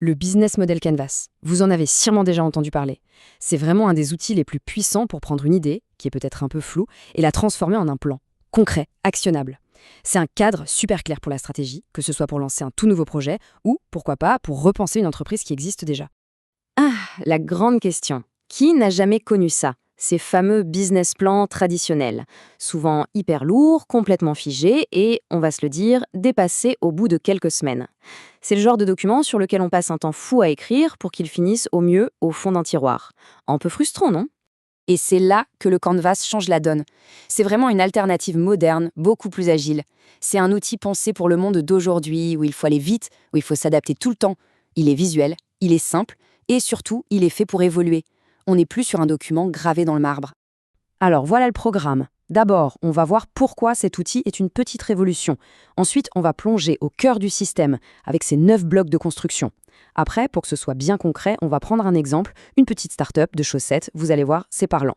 Le Business Model Canvas. Vous en avez sûrement déjà entendu parler. C'est vraiment un des outils les plus puissants pour prendre une idée, qui est peut-être un peu floue, et la transformer en un plan, concret, actionnable. C'est un cadre super clair pour la stratégie, que ce soit pour lancer un tout nouveau projet ou, pourquoi pas, pour repenser une entreprise qui existe déjà. Ah, la grande question. Qui n'a jamais connu ça? Ces fameux business plans traditionnels, souvent hyper lourds, complètement figés et, on va se le dire, dépassés au bout de quelques semaines. C'est le genre de document sur lequel on passe un temps fou à écrire pour qu'il finisse au mieux au fond d'un tiroir. Un peu frustrant, non? Et c'est là que le Canvas change la donne. C'est vraiment une alternative moderne, beaucoup plus agile. C'est un outil pensé pour le monde d'aujourd'hui, où il faut aller vite, où il faut s'adapter tout le temps. Il est visuel, il est simple, et surtout, il est fait pour évoluer. On n'est plus sur un document gravé dans le marbre. Alors voilà le programme. D'abord, on va voir pourquoi cet outil est une petite révolution. Ensuite, on va plonger au cœur du système, avec ses 9 blocs de construction. Après, pour que ce soit bien concret, on va prendre un exemple, une petite start-up de chaussettes, vous allez voir, c'est parlant.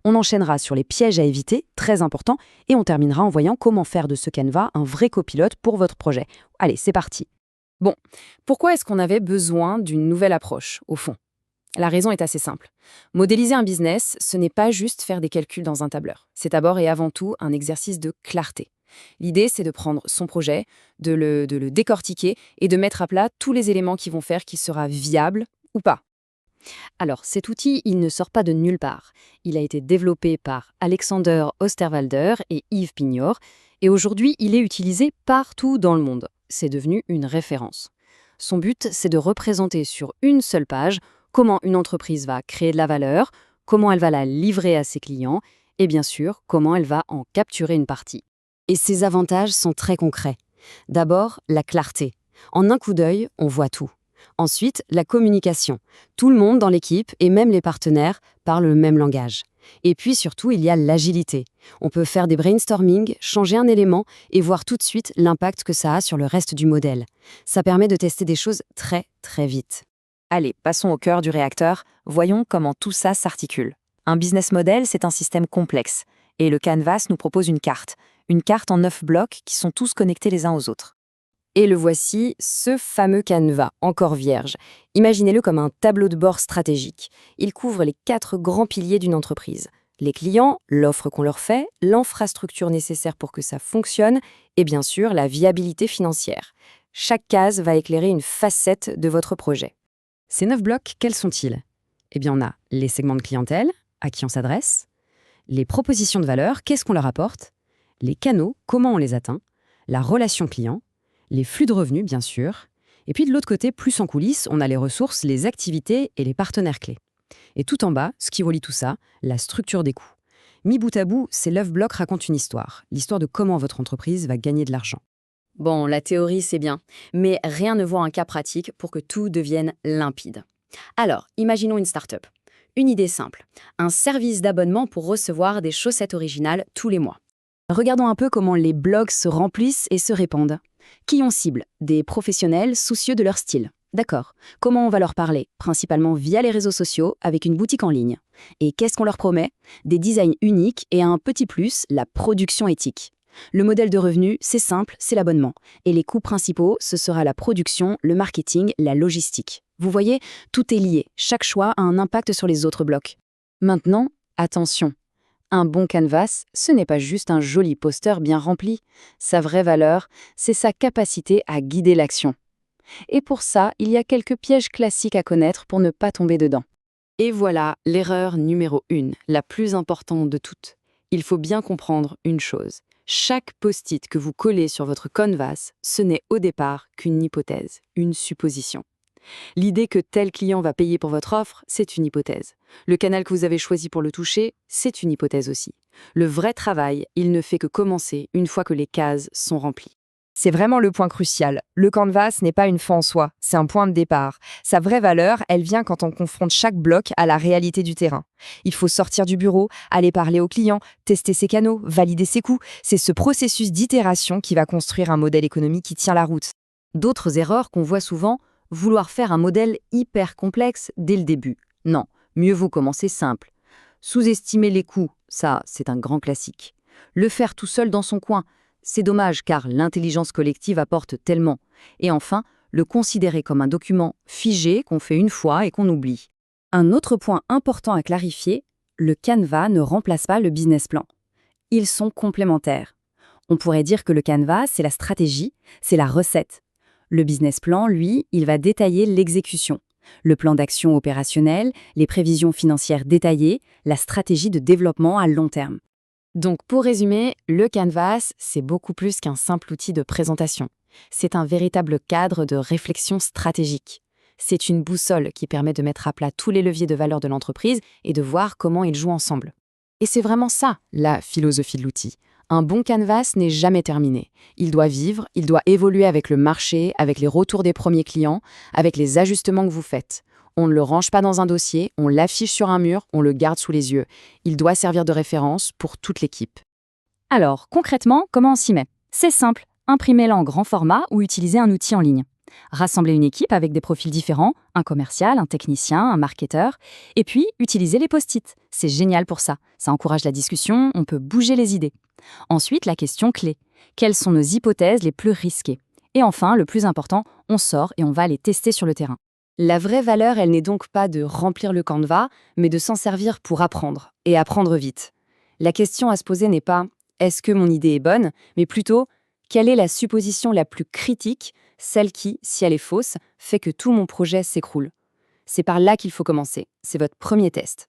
On enchaînera sur les pièges à éviter, très important, et on terminera en voyant comment faire de ce Canva un vrai copilote pour votre projet. Allez, c'est parti. Bon, pourquoi est-ce qu'on avait besoin d'une nouvelle approche, au fond? La raison est assez simple. Modéliser un business, ce n'est pas juste faire des calculs dans un tableur. C'est d'abord et avant tout un exercice de clarté. L'idée, c'est de prendre son projet, de le décortiquer et de mettre à plat tous les éléments qui vont faire qu'il sera viable ou pas. Alors, cet outil, il ne sort pas de nulle part. Il a été développé par Alexander Osterwalder et Yves Pignor, et aujourd'hui, il est utilisé partout dans le monde. C'est devenu une référence. Son but, c'est de représenter sur une seule page comment une entreprise va créer de la valeur, comment elle va la livrer à ses clients, et bien sûr, comment elle va en capturer une partie. Et ces avantages sont très concrets. D'abord, la clarté. En un coup d'œil, on voit tout. Ensuite, la communication. Tout le monde dans l'équipe, et même les partenaires, parlent le même langage. Et puis surtout, il y a l'agilité. On peut faire des brainstorming, changer un élément et voir tout de suite l'impact que ça a sur le reste du modèle. Ça permet de tester des choses très, très vite. Allez, passons au cœur du réacteur. Voyons comment tout ça s'articule. Un business model, c'est un système complexe. Et le Canvas nous propose une carte. Une carte en 9 blocs qui sont tous connectés les uns aux autres. Et le voici, ce fameux Canva, encore vierge. Imaginez-le comme un tableau de bord stratégique. Il couvre les 4 grands piliers d'une entreprise. Les clients, l'offre qu'on leur fait, l'infrastructure nécessaire pour que ça fonctionne, et bien sûr la viabilité financière. Chaque case va éclairer une facette de votre projet. Ces 9 blocs, quels sont-ils? Eh bien, on a les segments de clientèle, à qui on s'adresse, les propositions de valeur, qu'est-ce qu'on leur apporte, les canaux, comment on les atteint, la relation client, les flux de revenus, bien sûr, et puis de l'autre côté, plus en coulisses, on a les ressources, les activités et les partenaires clés. Et tout en bas, ce qui relie tout ça, la structure des coûts. Mis bout à bout, ces 9 blocs racontent une histoire, l'histoire de comment votre entreprise va gagner de l'argent. Bon, la théorie, c'est bien, mais rien ne vaut un cas pratique pour que tout devienne limpide. Alors, imaginons une start-up. Une idée simple, un service d'abonnement pour recevoir des chaussettes originales tous les mois. Regardons un peu comment les blogs se remplissent et se répandent. Qui on cible? Des professionnels soucieux de leur style. D'accord. Comment on va leur parler? Principalement via les réseaux sociaux, avec une boutique en ligne. Et qu'est-ce qu'on leur promet? Des designs uniques et un petit plus, la production éthique. Le modèle de revenu, c'est simple, c'est l'abonnement. Et les coûts principaux, ce sera la production, le marketing, la logistique. Vous voyez, tout est lié. Chaque choix a un impact sur les autres blocs. Maintenant, attention. Un bon canvas, ce n'est pas juste un joli poster bien rempli. Sa vraie valeur, c'est sa capacité à guider l'action. Et pour ça, il y a quelques pièges classiques à connaître pour ne pas tomber dedans. Et voilà l'erreur numéro 1, la plus importante de toutes. Il faut bien comprendre une chose. Chaque post-it que vous collez sur votre canvas, ce n'est au départ qu'une hypothèse, une supposition. L'idée que tel client va payer pour votre offre, c'est une hypothèse. Le canal que vous avez choisi pour le toucher, c'est une hypothèse aussi. Le vrai travail, il ne fait que commencer une fois que les cases sont remplies. C'est vraiment le point crucial. Le canvas n'est pas une fin en soi, c'est un point de départ. Sa vraie valeur, elle vient quand on confronte chaque bloc à la réalité du terrain. Il faut sortir du bureau, aller parler aux clients, tester ses canaux, valider ses coûts. C'est ce processus d'itération qui va construire un modèle économique qui tient la route. D'autres erreurs qu'on voit souvent, vouloir faire un modèle hyper complexe dès le début. Non, mieux vaut commencer simple. Sous-estimer les coûts, ça, c'est un grand classique. Le faire tout seul dans son coin, c'est dommage car l'intelligence collective apporte tellement. Et enfin, le considérer comme un document figé qu'on fait une fois et qu'on oublie. Un autre point important à clarifier, le Canva ne remplace pas le business plan. Ils sont complémentaires. On pourrait dire que le Canva, c'est la stratégie, c'est la recette. Le business plan, lui, il va détailler l'exécution. Le plan d'action opérationnel, les prévisions financières détaillées, la stratégie de développement à long terme. Donc pour résumer, le Canvas, c'est beaucoup plus qu'un simple outil de présentation. C'est un véritable cadre de réflexion stratégique. C'est une boussole qui permet de mettre à plat tous les leviers de valeur de l'entreprise et de voir comment ils jouent ensemble. Et c'est vraiment ça, la philosophie de l'outil. Un bon canvas n'est jamais terminé. Il doit vivre, il doit évoluer avec le marché, avec les retours des premiers clients, avec les ajustements que vous faites. On ne le range pas dans un dossier, on l'affiche sur un mur, on le garde sous les yeux. Il doit servir de référence pour toute l'équipe. Alors, concrètement, comment on s'y met? C'est simple, imprimez-le en grand format ou utilisez un outil en ligne. Rassemblez une équipe avec des profils différents, un commercial, un technicien, un marketeur, et puis utilisez les post-it. C'est génial pour ça. Ça encourage la discussion, on peut bouger les idées. Ensuite, la question clé. Quelles sont nos hypothèses les plus risquées? Et enfin, le plus important, on sort et on va les tester sur le terrain. La vraie valeur, elle n'est donc pas de remplir le Canva, mais de s'en servir pour apprendre, et apprendre vite. La question à se poser n'est pas « est-ce que mon idée est bonne ?», mais plutôt « quelle est la supposition la plus critique, celle qui, si elle est fausse, fait que tout mon projet s'écroule ?» C'est par là qu'il faut commencer. C'est votre premier test.